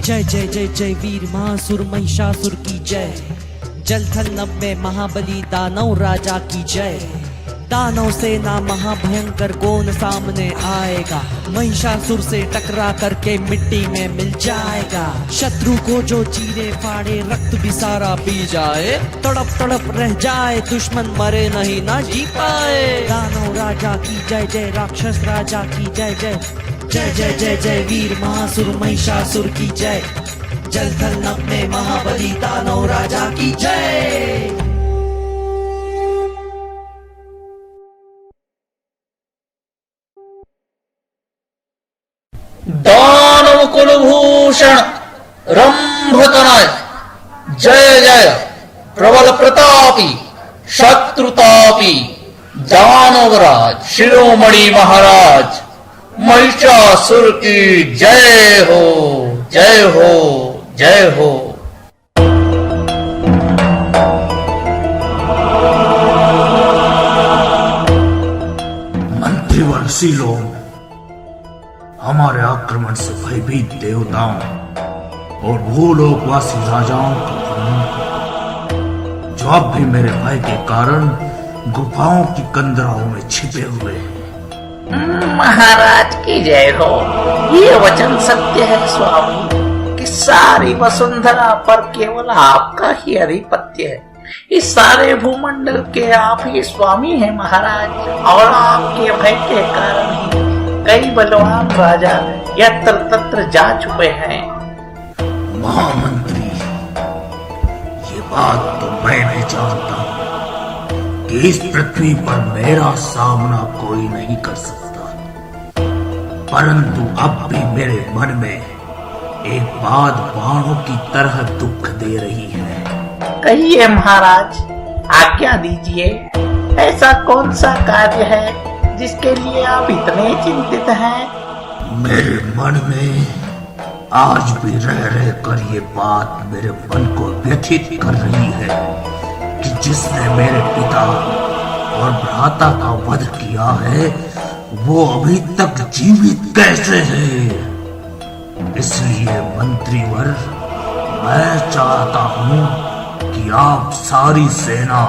जय जय जय जय वीर महासुर महिषासुर की जय। जलथल नभ में महाबली दानव राजा की जय। दानव सेना महाभयंकर कौन सामने आएगा, महिषासुर से टकरा करके मिट्टी में मिल जाएगा। शत्रु को जो चीरे फाड़े रक्त भी सारा पी जाए, तड़प तड़प रह जाए दुश्मन मरे नहीं ना जी पाए। दानव राजा की जय जय, राक्षस राजा की जय जय। जय जय जय जय वीर महासुर महिषासुर की जय। जलथल नभ में महाबली दानव राजा की जय। दानव कुलभूषण रंभतनय जय जय। प्रबल प्रतापी शत्रुतापी दानवराज शिरोमणि महाराज महिषासुर की जय हो, जय हो, जय हो। मंत्रिवर्षी लोग, हमारे आक्रमण से भयभीत देवताओं और भूलोकवासी राजाओं का प्रमुख, जो अब भी मेरे भय के कारण गुफाओं की कंदराओं में छिपे हुए हैं। महाराज की जय हो। ये वचन सत्य है स्वामी कि सारी वसुंधरा पर केवल आपका ही आधिपत्य है। इस सारे भूमंडल के आप ही स्वामी हैं महाराज, और आपके भय के कारण ही कई बलवान राजा यत्र तत्र जा चुके हैं। महामंत्री, ये बात तो मैं भी जानता हूँ कि इस पृथ्वी पर मेरा सामना कोई नहीं कर सकता, परंतु अब भी मेरे मन में एक बात बाणों की तरह दुख दे रही है। कहिए महाराज, आज्ञा दीजिए। ऐसा कौन सा कार्य है जिसके लिए आप इतने चिंतित हैं? मेरे मन में आज भी रह रह कर ये बात मेरे मन को व्यथित कर रही है कि जिसने मेरे पिता और भ्राता का वध किया है वो अभी तक जीवित कैसे है। इसलिए मंत्रीवर, मैं चाहता हूँ कि आप सारी सेना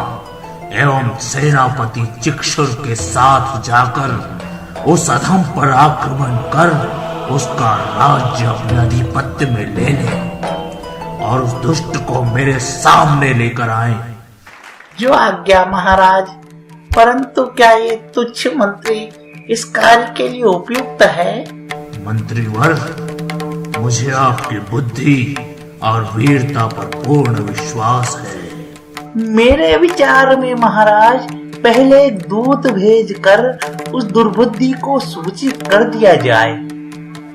एवं सेनापति चिक्षुर के साथ जाकर उस अधम पर आक्रमण कर उसका राज्य अपने आधिपत्य में ले लें और उस दुष्ट को मेरे सामने लेकर आए। जो आज्ञा महाराज, परंतु क्या ये तुच्छ मंत्री इस कार्य के लिए उपयुक्त है? मंत्रीवर, मुझे आपकी बुद्धि और वीरता पर पूर्ण विश्वास है। मेरे विचार में महाराज, पहले एक दूत भेजकर उस दुर्बुद्धि को सूचित कर दिया जाए।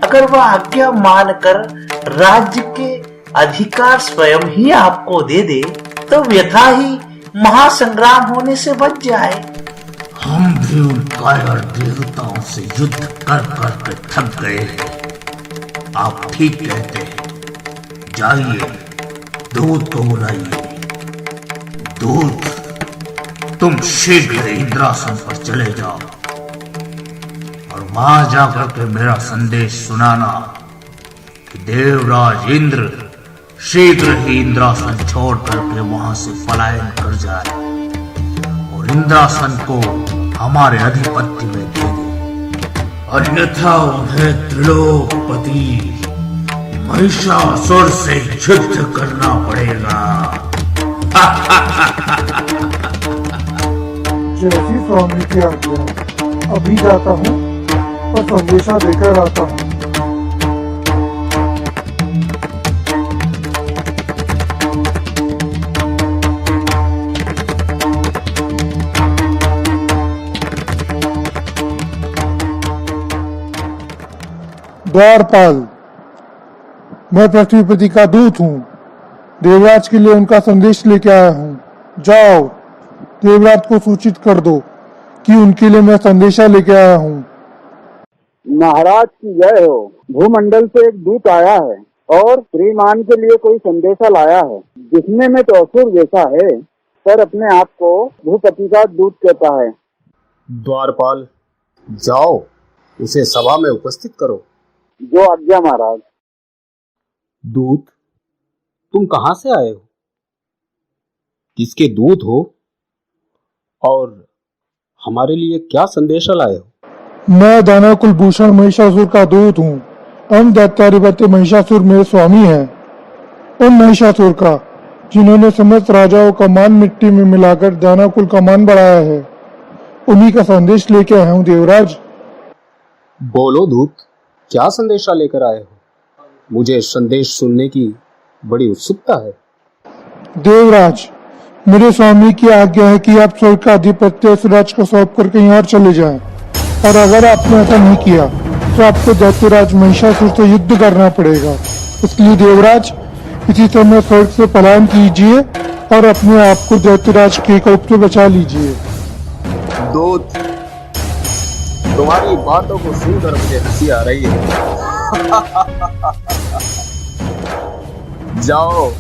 अगर वह आज्ञा मानकर राज्य के अधिकार स्वयं ही आपको दे दे तो व्यथा ही महासंग्राम होने से बच जाए। हम भी उन कायर देवताओं से युद्ध कर कर के थक गए हैं। आप ठीक कहते हैं। जाइए, दूत को बुलाइए। दूत, तुम शीघ्र इंद्रासन पर चले जाओ और वहां जाकर के मेरा संदेश सुनाना कि देवराज इंद्र शीघ्र ही इंद्रासन छोड़ करके वहां से पलायन कर जाए और इंद्रासन को हमारे अधिपत्य में दे दे, अन्यथा उन्हें त्रिलोकपति महिषासुर से युद्ध करना पड़ेगा। जैसी स्वामी की आज्ञा, अभी जाता हूँ और संदेशा देकर आता हूँ। द्वारपाल, मैं पृथ्वीपति का दूत हूँ। देवराज के लिए उनका संदेश लेके आया हूँ। जाओ, देवराज को सूचित कर दो कि उनके लिए मैं संदेशा लेके आया हूँ। महाराज की जय हो। भूमंडल से एक दूत आया है और श्रीमान के लिए कोई संदेशा लाया है, जिसने में तो असुर जैसा है पर अपने आप को भूपति का दूत कहता है। द्वारपाल, जाओ, उसे सभा में उपस्थित करो। जो आज्ञा महाराज। दूत, तुम कहां से आए हो? किसके दूत हो? और हमारे लिए क्या संदेशा लाए हो? मैं दानव कुलभूषण महिषासुर का दूत हूँ। हम दैत्याधिपत्य महिषासुर मेरे स्वामी हैं। उन महिषासुर का जिन्होंने समस्त राजाओं का मान मिट्टी में मिलाकर दानव कुल का मान बढ़ाया है, उन्हीं का संदेश लेके आया हूँ देवराज। बोलो दूत, क्या संदेशा लेकर आए हो? मुझे संदेश सुनने की बड़ी उत्सुकता है। देवराज, मेरे स्वामी की आज्ञा है कि आप स्वर्ग का आधिपत्य सुराज को सौंप कर कहीं और चले जाएं। और अगर आपने ऐसा नहीं किया तो आपको दैत्यराज महिषासुर से युद्ध करना पड़ेगा। इसलिए देवराज, इसी समय स्वर्ग से पलायन कीजिए और अपने आप को दैत्यराज के कोप से बचा लीजिए। दूत, तुम्हारी बातों को सुनकर मुझे हंसी आ रही है। जाओ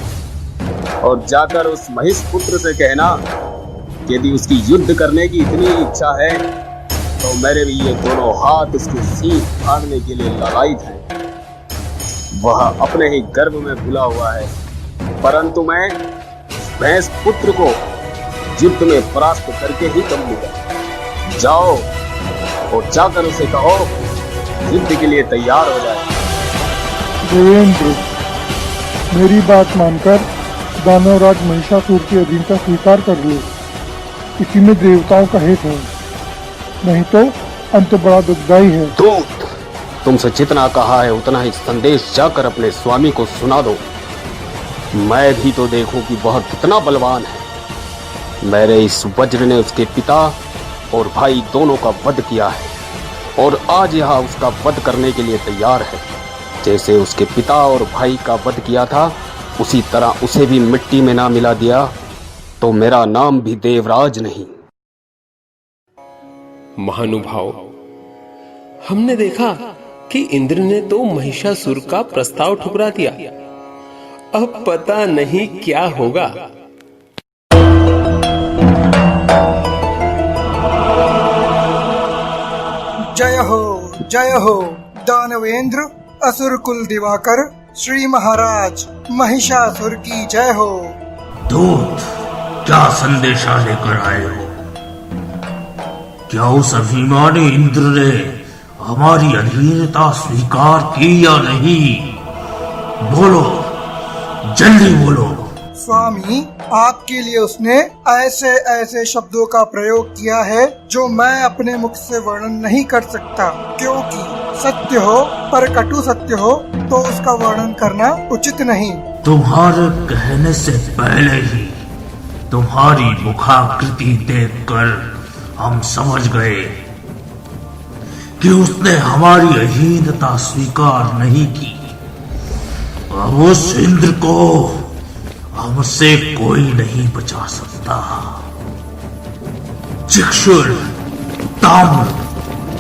और जाकर उस महिष पुत्र से कहना कि यदि उसकी युद्ध करने की इतनी इच्छा है तो मेरे भी ये दोनों हाथ उसकी सींग फाड़ने के लिए लालायित हैं। वह अपने ही गर्भ में भुला हुआ है, परंतु मैं भैंस पुत्र को युद्ध में परास्त करके ही दम लूंगा। जाओ और जाकर उसे कहो युद्ध के लिए तैयार हो जाए। देवेंद्र, मेरी बात मानकर दानवराज महिषासुर की अधीनता स्वीकार कर लो। इसी में देवताओं का हित है, नहीं तो अंत बड़ा दुखदाई है। दूत, तुमसे जितना कहा है उतना ही संदेश जाकर अपने स्वामी को सुना दो। मैं भी तो देखूं कि वह कितना बलवान है। मेरे इस वज्र ने उसके पिता और भाई दोनों का वध किया है और आज यह उसका वध करने के लिए तैयार है। जैसे उसके पिता और भाई का वध किया था, उसी तरह उसे भी मिट्टी में ना मिला दिया तो मेरा नाम भी देवराज नहीं। महानुभाव, हमने देखा कि इंद्र ने तो महिषासुर का प्रस्ताव ठुकरा दिया। अब पता नहीं क्या होगा। जय हो दानवेंद्र असुर कुल दिवाकर श्री महाराज महिषासुर की जय हो। दूत, क्या संदेशा लेकर आए हो? क्या उस अभिमानी इंद्र ने हमारी अधीनता स्वीकार की या नहीं? बोलो, जल्दी बोलो। स्वामी, आपके लिए उसने ऐसे ऐसे शब्दों का प्रयोग किया है जो मैं अपने मुख से वर्णन नहीं कर सकता, क्योंकि सत्य हो पर कटु सत्य हो तो उसका वर्णन करना उचित नहीं। तुम्हारे कहने से पहले ही तुम्हारी मुखाकृति देखकर हम समझ गए कि उसने हमारी अहीनता स्वीकार नहीं की। अब उस इंद्र को हमसे कोई नहीं बचा सकता। चिक्षुर, ताम्र,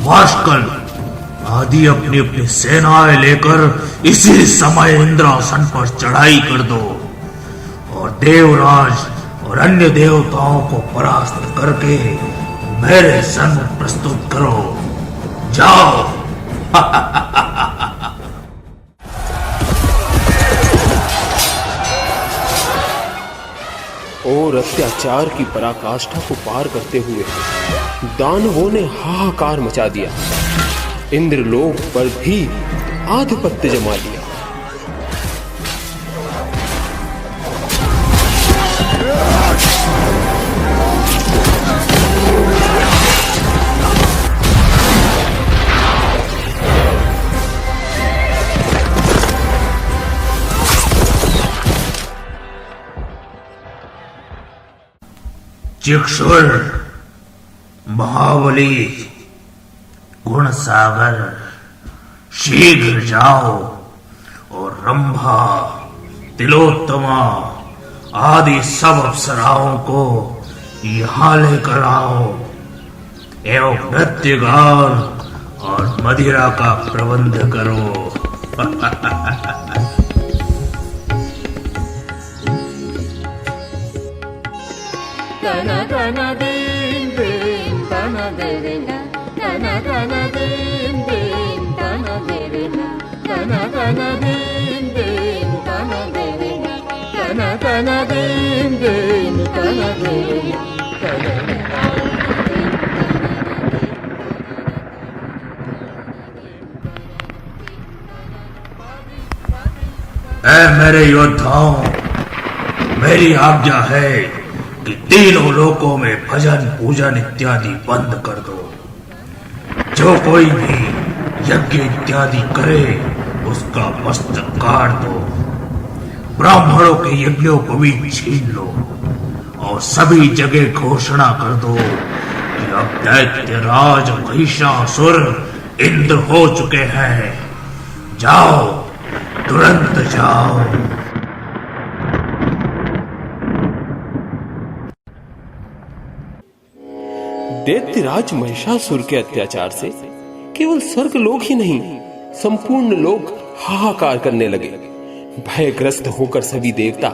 वाष्कल आदि अपनी अपनी सेनाएं लेकर इसी समय इंद्रासन पर चढ़ाई कर दो और देवराज और अन्य देवताओं को परास्त करके मेरे सम्मुख प्रस्तुत करो। जाओ। और अत्याचार की पराकाष्ठा को पार करते हुए दानवों ने हाहाकार मचा दिया। इंद्रलोक पर भी आधिपत्य जमा लिया। चिक्षुर, महाबली, गुण सागर, शीघ्र जाओ और रंभा, तिलोत्तमा आदि सब अप्सराओं को यहाँ लेकर आओ एवं नृत्य गान और मदिरा का प्रबंध करो। गण गण दीन दीन गण देवेला गण गण दीन दीन गण देवेला गण गण दीन दीन दीं दीं तन दीं ऐ मेरे योद्धाओं, मेरी आज्ञा है कि तीनों लोकों में भजन पूजन इत्यादि बंद कर दो। जो कोई भी यज्ञ इत्यादि करे उसका मस्तक काट दो। ब्राह्मणों के यज्ञों को भी छीन लो और सभी जगह घोषणा कर दो कि अब दैत्यराज महिषासुर इंद्र हो चुके हैं। जाओ, तुरंत जाओ। दैत्यराज महिषासुर के अत्याचार से केवल स्वर्ग लोक ही नहीं, संपूर्ण लोक हाहाकार करने लगे। भयग्रस्त होकर सभी देवता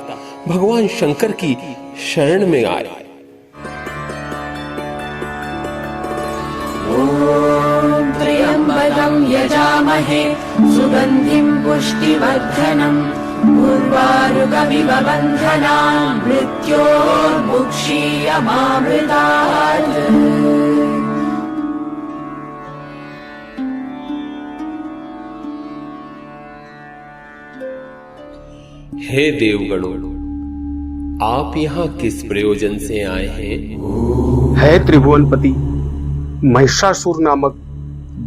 भगवान शंकर की शरण में आए। ॐ त्र्यम्बकं यजामहे सुगन्धिं पुष्टिवर्धनम् उर्वारुकमिव बन्धनान् मृत्योर्मुक्षीयमामृतात्। हे देवगणों, आप यहाँ किस प्रयोजन से आए हैं? है त्रिभुवनपति, महिषासुर नामक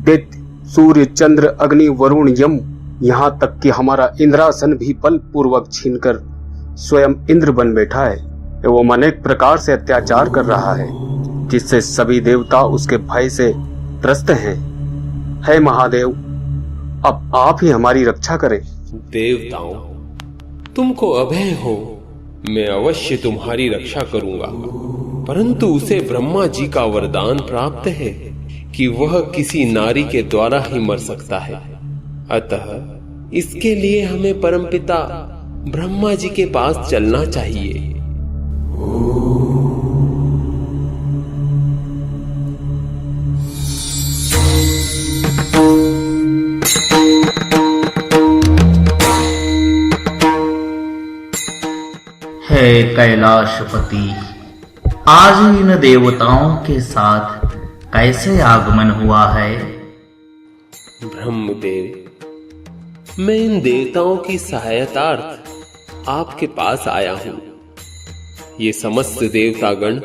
दैत्य सूर्य चंद्र अग्नि वरुण यम, यहाँ तक कि हमारा इंद्रासन भी बल पूर्वक छीनकर स्वयं इंद्र बन बैठा है एवं अनेक प्रकार से अत्याचार कर रहा है, जिससे सभी देवता उसके भय से त्रस्त हैं। हे महादेव, अब आप ही हमारी रक्षा करें। देवताओं, तुमको अभय हो, मैं अवश्य तुम्हारी रक्षा करूंगा, परंतु उसे ब्रह्मा जी का वरदान प्राप्त है कि वह किसी नारी के द्वारा ही मर सकता है। अतः इसके लिए हमें परमपिता ब्रह्मा जी के पास चलना चाहिए। हे कैलाशपति, आज इन देवताओं के साथ कैसे आगमन हुआ है? ब्रह्मदेव, मैं इन देवताओं की सहायतार्थ आपके पास आया हूं। ये समस्त देवतागण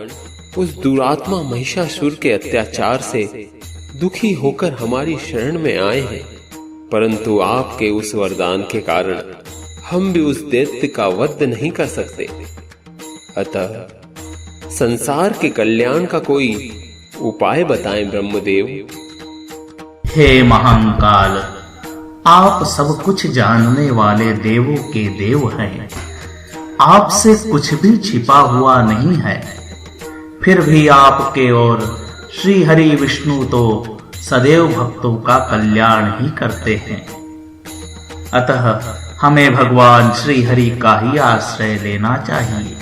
उस दुरात्मा महिषासुर के अत्याचार से दुखी होकर हमारी शरण में आए हैं, परंतु आपके उस वरदान के कारण हम भी उस दैत्य का वध नहीं कर सकते। अतः संसार के कल्याण का कोई उपाय बताएं ब्रह्मदेव। हे महाकाल, आप सब कुछ जानने वाले देवों के देव हैं। आपसे कुछ भी छिपा हुआ नहीं है। फिर भी आपके और श्री हरि विष्णु तो सदैव भक्तों का कल्याण ही करते हैं। अतः हमें भगवान श्री हरि का ही आश्रय लेना चाहिए।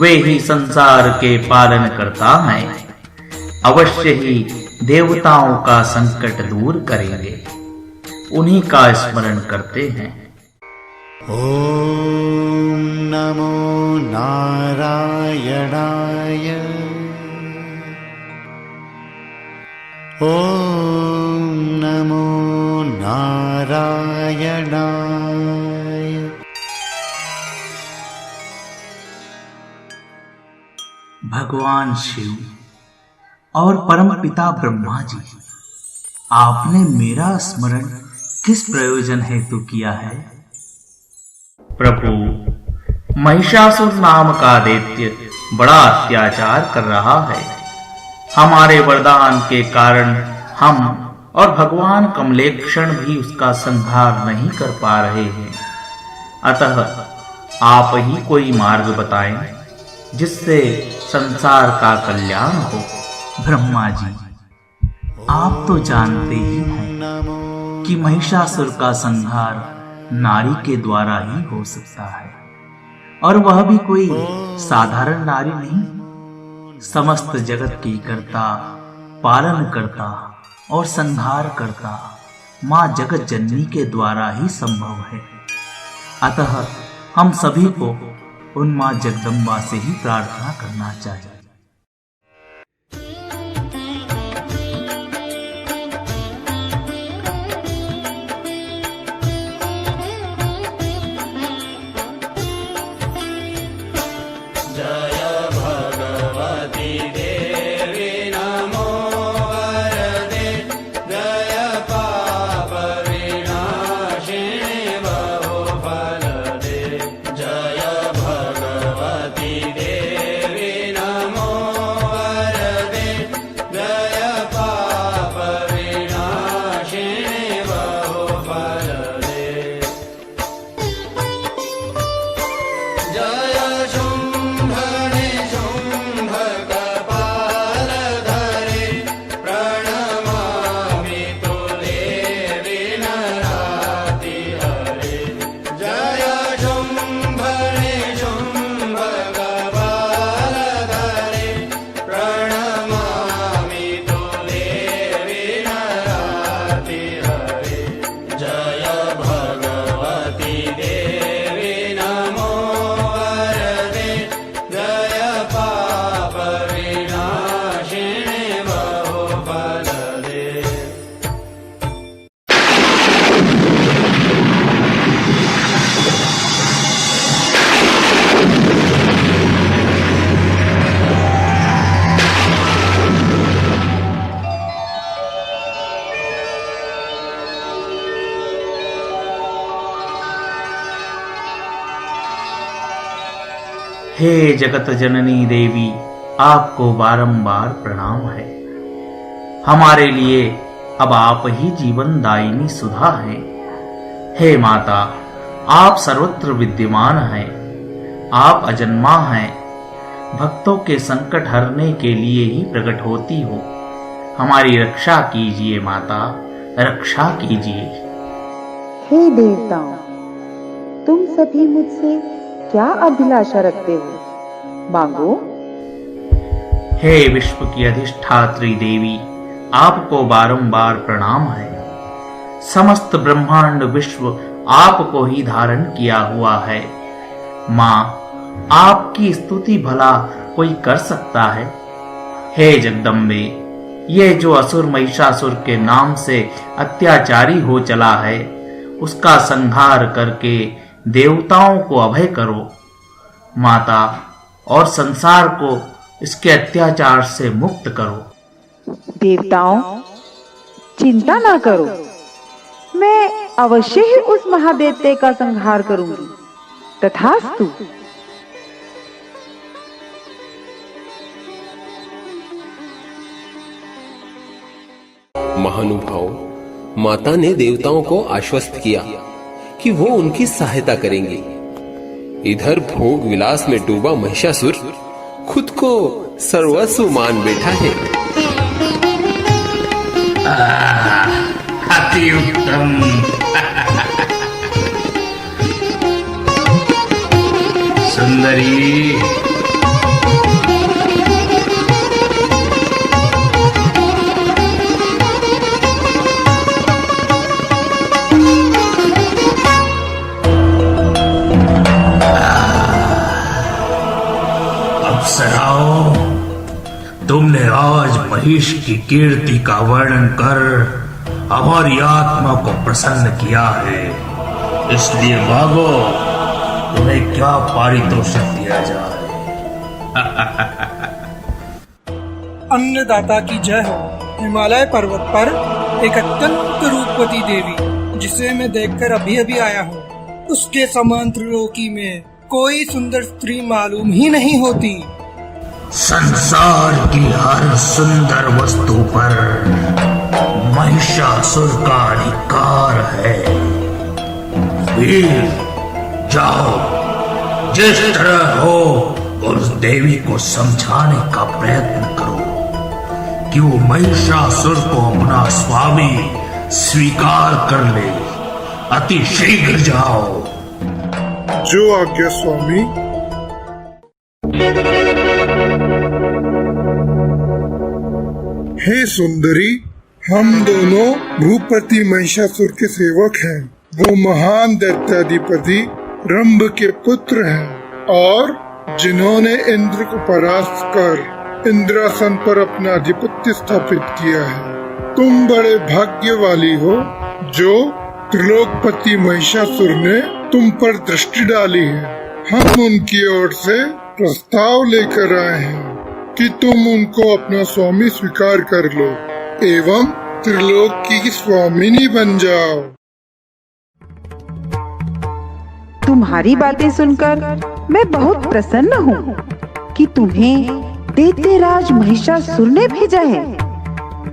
वे ही संसार के पालन करता हैं। अवश्य ही देवताओं का संकट दूर करेंगे। उन्हीं का स्मरण करते हैं। ओम नमो नारायणाय। ओम नमो नारायणाय। भगवान शिव और परम पिता ब्रह्मा जी, आपने मेरा स्मरण किस प्रयोजन हेतु किया है? प्रभु, महिषासुर नाम का दैत्य बड़ा अत्याचार कर रहा है। हमारे वरदान के कारण हम और भगवान कमलेक्षण भी उसका संहार नहीं कर पा रहे हैं। अतः आप ही कोई मार्ग बताएं जिससे संसार का कल्याण हो। ब्रह्मा जी, आप तो जानते ही हैं कि महिषासुर का संहार नारी के द्वारा ही हो सकता है, और वह भी कोई साधारण नारी नहीं, समस्त जगत की कर्ता, पालन करता और संहार करता मां जगत जननी के द्वारा ही संभव है। अतः हम सभी को उन माँ जगदम्बा से ही प्रार्थना करना चाहिए। हे जगत जननी देवी, आपको बारंबार प्रणाम है। हमारे लिए अब आप ही जीवन दायिनी सुधा हैं। हे माता, आप सर्वत्र विद्यमान हैं, आप अजन्मा हैं, भक्तों के संकट हरने के लिए ही प्रकट होती हो। हमारी रक्षा कीजिए माता, रक्षा कीजिए। हे देवताओं, तुम सभी मुझसे क्या अभिलाषा रखते हो? मांगो। हे विश्व की अधिष्ठात्री देवी, आपको बारंबार प्रणाम है। समस्त ब्रह्मांड विश्व आपको ही धारण किया हुआ है। माँ, आपकी स्तुति भला कोई कर सकता है? हे जगदम्बे, ये जो असुर महिषासुर के नाम से अत्याचारी हो चला है, उसका संहार करके देवताओं को अभय करो माता, और संसार को इसके अत्याचार से मुक्त करो। देवताओं, चिंता ना करो, मैं अवश्य ही उस महादैत्य का संहार करूंगी। तथास्तु। महानुभाव, माता ने देवताओं को आश्वस्त किया कि वो उनकी सहायता करेंगे। इधर भोग विलास में डूबा महिषासुर खुद को सर्वस्व मान बैठा है। अति उत्तम। सुंदरी, अप्सराओं, तुमने आज महिष की कीर्ति का वर्णन कर हमारी आत्मा को प्रसन्न किया है, इसलिए मांगो, तुम्हें क्या पारितोषिक दिया जाए। अन्नदाता की जय हो। हिमालय पर्वत पर एक अत्यंत रूपवती देवी, जिसे मैं देखकर अभी अभी आया हूँ, उसके समान त्रिलोकी में कोई सुंदर स्त्री मालूम ही नहीं होती। संसार की हर सुंदर वस्तु पर महिषासुर का अधिकार है। वीर, जाओ, जिस तरह हो उस देवी को समझाने का प्रयत्न करो कि वो महिषासुर को अपना स्वामी स्वीकार कर ले। अति शीघ्र जाओ। जो आज्ञा स्वामी। हे सुंदरी, हम दोनों भूपति महिषासुर के सेवक हैं। वो महान दैत्याधिपति रंभ के पुत्र हैं। और जिन्होंने इंद्र को परास्त कर इंद्रासन पर अपना आधिपत्य स्थापित किया है। तुम बड़े भाग्यवाली हो जो त्रिलोकपति महिषासुर ने तुम पर दृष्टि डाली है। हम उनकी ओर से प्रस्ताव लेकर आए हैं कि तुम उनको अपना स्वामी स्वीकार कर लो एवं त्रिलोक की स्वामिनी बन जाओ। तुम्हारी बातें सुनकर मैं बहुत प्रसन्न हूँ कि तुम्हें दैत्यराज महिषासुर ने भेजा है।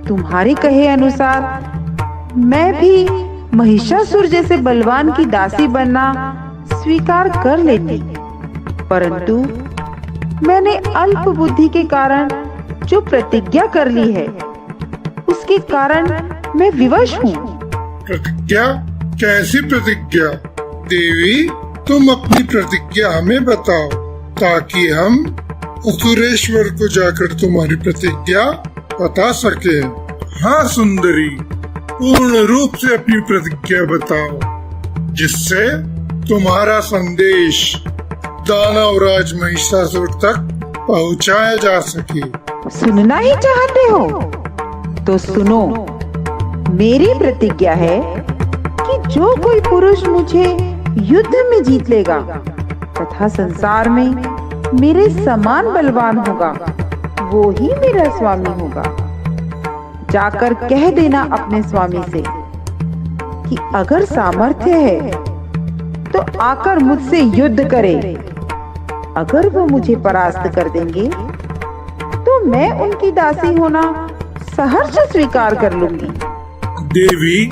तुम्हारे कहे अनुसार मैं भी महिषासुर जैसे बलवान की दासी बनना स्वीकार कर लेती, परंतु मैंने अल्प बुद्धि के कारण जो प्रतिज्ञा कर ली है उसके कारण मैं विवश हूँ। प्रतिज्ञा? कैसी प्रतिज्ञा? देवी, तुम अपनी प्रतिज्ञा हमें बताओ ताकि हम असुरेश्वर को जाकर तुम्हारी प्रतिज्ञा बता सके। हाँ सुंदरी, पूर्ण रूप से अपनी प्रतिज्ञा बताओ जिससे तुम्हारा संदेश दानवराज महिषासुर तक पहुंचाया जा सके। सुनना ही चाहते हो तो सुनो। मेरी प्रतिज्ञा है कि जो कोई पुरुष मुझे युद्ध में जीत लेगा तथा संसार में मेरे समान बलवान होगा वो ही मेरा स्वामी होगा। जाकर कह देना अपने स्वामी से कि अगर सामर्थ्य है तो आकर मुझसे युद्ध करे। अगर वो मुझे परास्त कर देंगे तो मैं उनकी दासी होना सहर्ष स्वीकार कर लूंगी। देवी,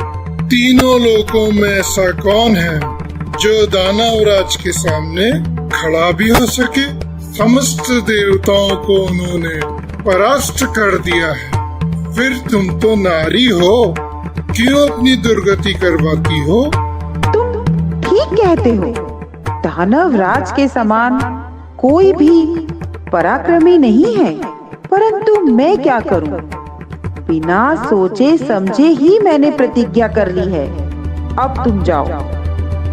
तीनों लोकों में ऐसा कौन है जो दानवराज के सामने खड़ा भी हो सके? समस्त देवताओं को उन्होंने परास्त कर दिया है। फिर तुम तो नारी हो, क्यों अपनी दुर्गति करवाती हो? तुम ठीक कहते हो। दानवराज के समान कोई भी पराक्रमी नहीं है, परंतु मैं क्या करूं? बिना सोचे समझे ही मैंने प्रतिज्ञा कर ली है। अब तुम जाओ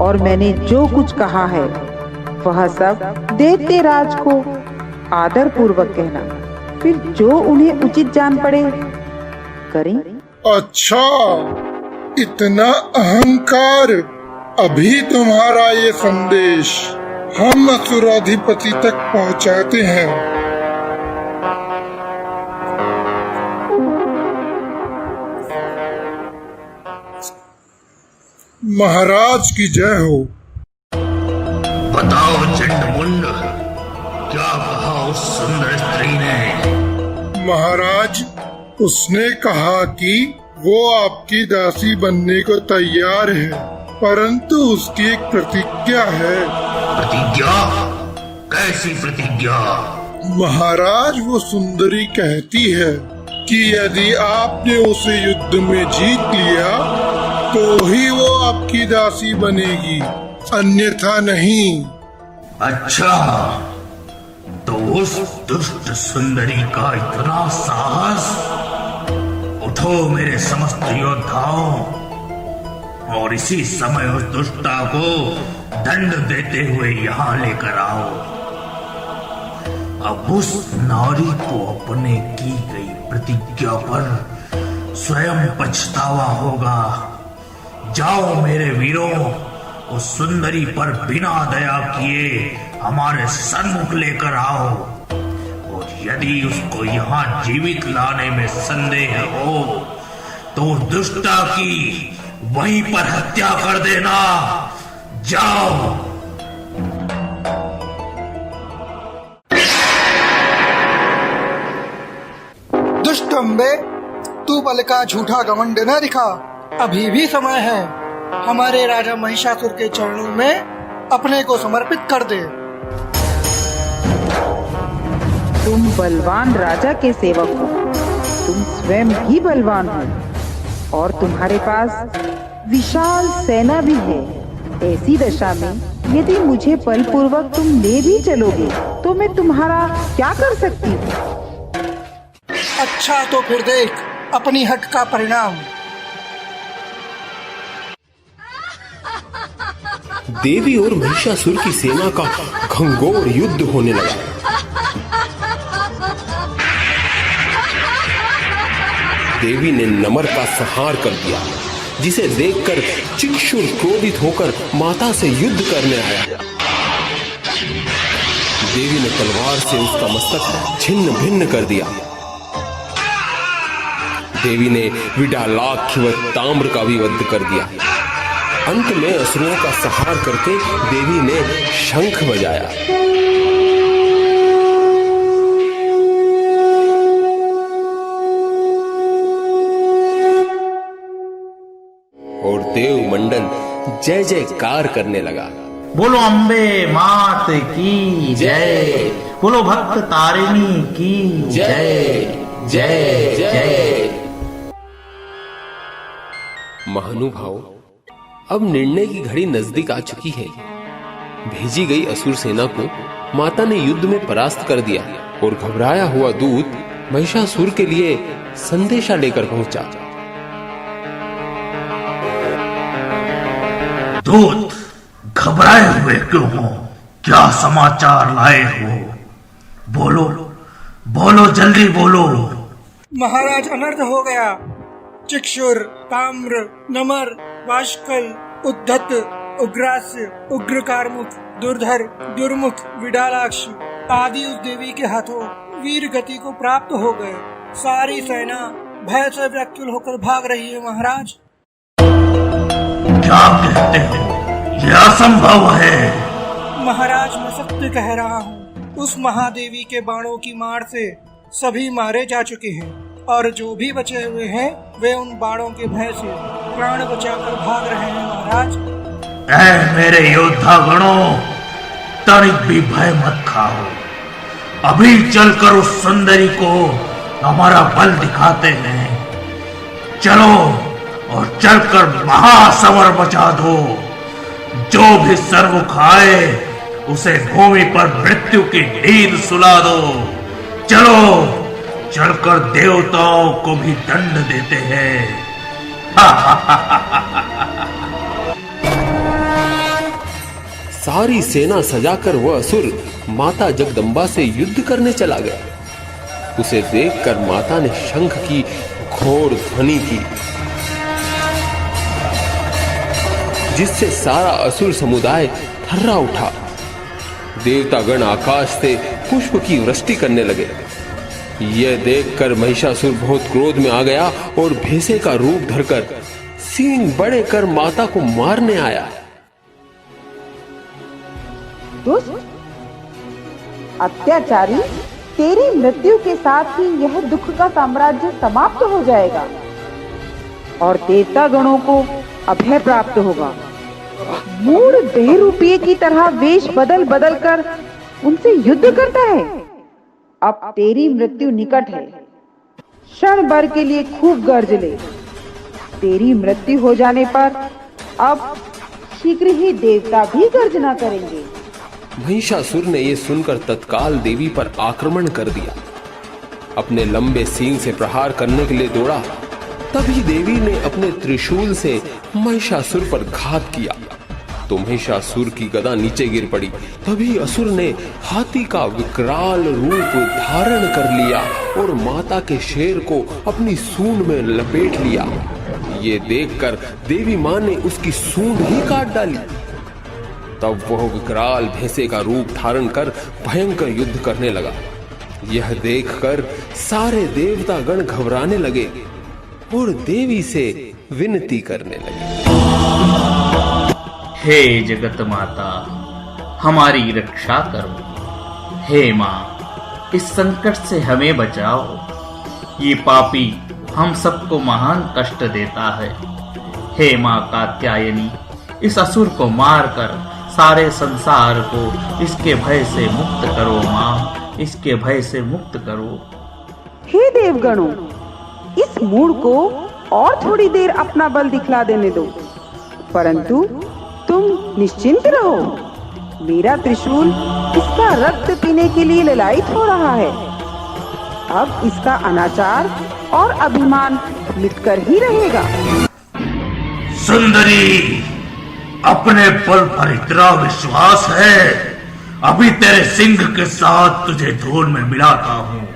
और मैंने जो कुछ कहा है वह सब दैत्यराज को आदर पूर्वक कहना, फिर जो उन्हें उचित जान पड़े करें। अच्छा, इतना अहंकार। अभी तुम्हारा ये संदेश हम असुराधिपति तक पहुंचाते हैं। महाराज की जय हो। बताओ चंडमुंड, क्या कहा उस सुंदर स्त्री ने? महाराज, उसने कहा कि वो आपकी दासी बनने को तैयार है, परंतु उसकी एक प्रतिज्ञा है। प्रतिज्ञा? कैसी प्रतिज्ञा? महाराज, वो सुंदरी कहती है कि यदि आपने उसे युद्ध में जीत लिया तो ही वो आपकी दासी बनेगी, अन्यथा नहीं। अच्छा, तो उस दुष्ट सुंदरी का इतना साहस? उठो मेरे समस्त योद्धाओं और इसी समय उस दुष्टा को दंड देते हुए यहाँ लेकर आओ। अब उस नारी को अपने की गई प्रतिज्ञा पर स्वयं पछतावा होगा। जाओ मेरे वीरों, उस सुंदरी पर बिना दया किए हमारे सन्मुख लेकर आओ, और यदि उसको यहाँ जीवित लाने में संदेह हो तो दुष्टा की वहीं पर हत्या कर देना। जाओ। दुष्ट अम्बे, तू बल का झूठा घमंड न दिखा। अभी भी समय है। हमारे राजा महिषासुर के चरणों में अपने को समर्पित कर दे। तुम बलवान राजा के सेवक हो, तुम स्वयं भी बलवान हो और तुम्हारे पास विशाल सेना भी है। ऐसी दशा में यदि मुझे बलपूर्वक तुम ले भी चलोगे तो मैं तुम्हारा क्या कर सकती हूँ? अच्छा, तो फिर देख अपनी हट का परिणाम। देवी और महिषासुर की सेना का घंघोर युद्ध होने लगा। देवी ने नमर का संहार कर दिया, जिसे देखकर चिक्षुर क्रोधित होकर माता से युद्ध करने आया। देवी ने तलवार से उसका मस्तक छिन्न भिन्न कर दिया। देवी ने विडालाक्ष व ताम्र का भी वध कर दिया। अंत में असुरों का संहार करके देवी ने शंख बजाया। और देव मंडल जय जयकार करने लगा। बोलो अम्बे मात की जय, बोलो भक्त तारिणी की जय जय जय। महानुभाव, अब निर्णय की घड़ी नजदीक आ चुकी है। भेजी गई असुर सेना को माता ने युद्ध में परास्त कर दिया और घबराया हुआ दूत महिषासुर के लिए संदेशा लेकर पहुंचा। दूत, घबराए हुए क्यों हो? क्या समाचार लाए हो? बोलो बोलो, जल्दी बोलो। महाराज, अनर्थ हो गया। चिक्षुर, ताम्र, नमर, वाष्कल, उद्धत, उग्रास्य, उग्रकारमुख, दुर्धर, दुर्मुख, विडालाक्ष आदि उस देवी के हाथों वीर गति को प्राप्त हो गए। सारी सेना भय से व्याकुल होकर भाग रही है महाराज। क्या कहते हो? यह असंभव है। महाराज, मैं सत्य कह रहा हूँ। उस महादेवी के बाणों की मार से सभी मारे जा चुके हैं और जो भी बचे हुए हैं वे उन बाणों के भय से प्राण बचाकर भाग रहे हैं महाराज। ऐ मेरे योद्धा गणों, तनिक भी भय मत खाओ। अभी चलकर उस सुंदरी को हमारा बल दिखाते हैं। चलो और चलकर महासमर मचा दो। जो भी सर्वमुख आए उसे भूमि पर मृत्यु की नींद सुला दो। चलो चलकर देवताओं को भी दंड देते हैं। सारी सेना सजाकर वह असुर माता जगदम्बा से युद्ध करने चला गया। उसे देखकर माता ने शंख की घोर ध्वनि की, जिससे सारा असुर समुदाय थर्रा उठा। देवतागण आकाश से पुष्प की वृष्टि करने लगे। यह देखकर महिषासुर बहुत क्रोध में आ गया और भेसे का रूप धरकर सींग बड़े कर माता को मारने आया। दुष्ट, अत्याचारी, तेरी मृत्यु के साथ ही यह दुख का साम्राज्य समाप्त हो जाएगा और देवता गणों को अभय प्राप्त होगा। मूढ़ बेरूपये की तरह वेश बदल बदल कर उनसे युद्ध करता है। अब तेरी मृत्यु निकट है। क्षण भर के लिए खूब गर्ज ले। तेरी मृत्यु हो जाने पर अब शीघ्र ही देवता भी गर्जना करेंगे। महिषासुर ने यह सुनकर तत्काल देवी पर आक्रमण कर दिया। अपने लंबे सींग से प्रहार करने के लिए दौड़ा। तभी देवी ने अपने त्रिशूल से महिषासुर पर घात किया तो महिषासुर की गदा नीचे गिर पड़ी। तभी असुर ने हाथी का विकराल रूप धारण कर लिया और माता के शेर को अपनी सूंड में लपेट लिया। ये देखकर देवी मां ने उसकी सूंड ही काट डाली। तब वह विकराल भैंसे का रूप धारण कर भयंकर युद्ध करने लगा। यह देखकर सारे देवता गण घबराने लगे और देवी से विनती करने लगे। हे जगत माता, हमारी रक्षा करो। हे माँ, इस संकट से हमें बचाओ। ये पापी हम सबको महान कष्ट देता है। हे माँ कात्यायनी, इस असुर को मारकर सारे संसार को इसके भय से मुक्त करो। माँ, इसके भय से मुक्त करो। हे देवगणों, इस मूढ़ को और थोड़ी देर अपना बल दिखला देने दो, परंतु तुम निश्चिंत रहो। मेरा त्रिशूल इसका रक्त पीने के लिए ललायित हो रहा है। अब इसका अनाचार और अभिमान मिटकर ही रहेगा। सुंदरी, अपने बल पर इतना विश्वास है, अभी तेरे सिंह के साथ तुझे धूल में मिलाता हूँ,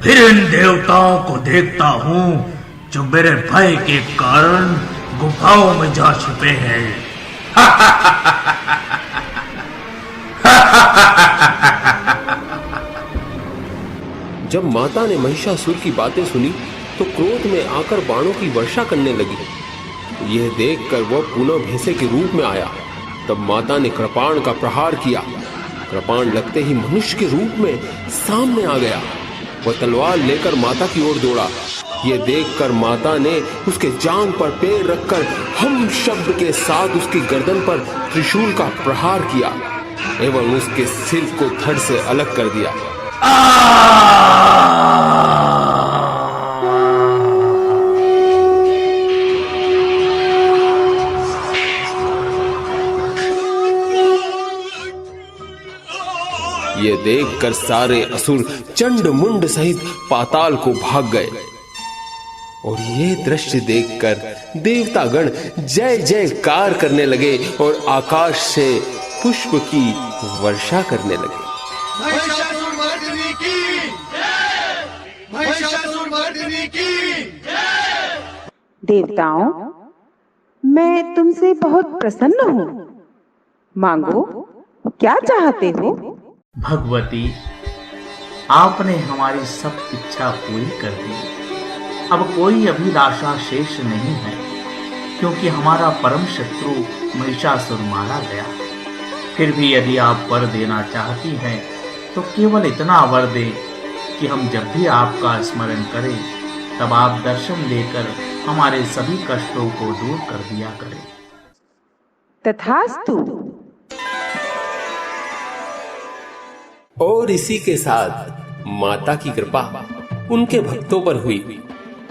फिर इन देवताओं को देखता हूँ जो मेरे भय के कारण गुफाओं में जा छिपे हैं। जब माता ने महिषासुर की बातें सुनी तो क्रोध में आकर बाणों की वर्षा करने लगी। यह देखकर वह पुनः भैंसे के रूप में आया। तब माता ने कृपाण का प्रहार किया। कृपाण लगते ही मनुष्य के रूप में सामने आ गया। वह तलवार लेकर माता की ओर दौड़ा। यह देखकर माता ने उसके जांघ पर पैर रखकर हम शब्द के साथ उसकी गर्दन पर त्रिशूल का प्रहार किया एवं उसके सिर को धड़ से अलग कर दिया। ये देखकर सारे असुर चंड मुंड सहित पाताल को भाग गए। और ये दृश्य देखकर देवतागण जय जयकार करने लगे और आकाश से पुष्प की वर्षा करने लगे। महिषासुरमर्दिनी की जय! महिषासुरमर्दिनी की जय! देवताओं, मैं तुमसे बहुत प्रसन्न हूँ। मांगो, क्या चाहते हो? भगवती, आपने हमारी सब इच्छा पूरी कर दी। अब कोई अभिलाषा शेष नहीं है, क्योंकि हमारा परम शत्रु महिषासुर मारा गया। फिर भी यदि आप वर देना चाहती हैं तो केवल इतना वर दें कि हम जब भी आपका स्मरण करें तब आप दर्शन देकर हमारे सभी कष्टों को दूर कर दिया करें। तथास्तु। और इसी के साथ माता की कृपा उनके भक्तों पर हुई।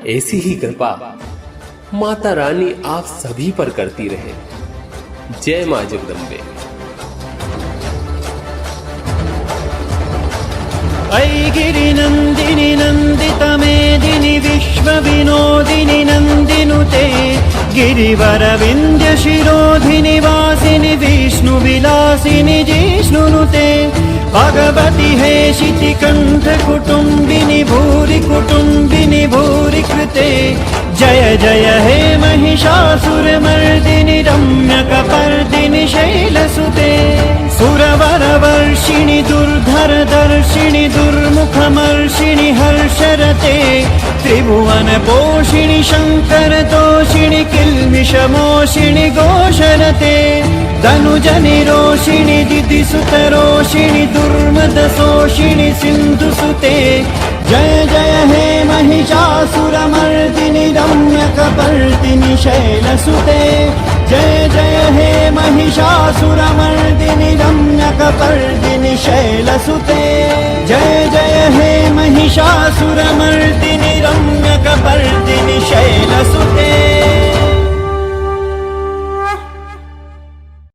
ऐसी ही कृपा माता रानी आप सभी पर करती रहे। जय मां जगदम्बे। ऐगिरि नंदिनी नंदित मेदिनी विश्व विनोदिनी नंदिनुते गिरिवर विंध्य शिरोधिनि वासिनि विष्णु विलासिनि जिष्णुनुते भगवती हेशिति कंठ कुटुंबिनी भूरि कृते जय जय हे महिषासुर मर्दिनि रम्यकपर्दिनि शैलसुते सुरवर वर्षिणि दुर्धर दर्शिणि दुर्मुखमर्षिणि हर्षरते त्रिभुवन पोषिणि शंकर दोषिणि किल्मिषमोषिणि घोषरते धनुजनि रोषिणि दिदिसुतरोषिणि दुर्मदशोषिणि सिन्धुसुते जय जय हे महिषासुरमर्दिनि रम्यकपर्दिनि शैलसुते जय जय हे महिषासुरमर्दिनि रम्यकपर्दिनि शैलसुते जय जय हे महिषासुरमर्दिनि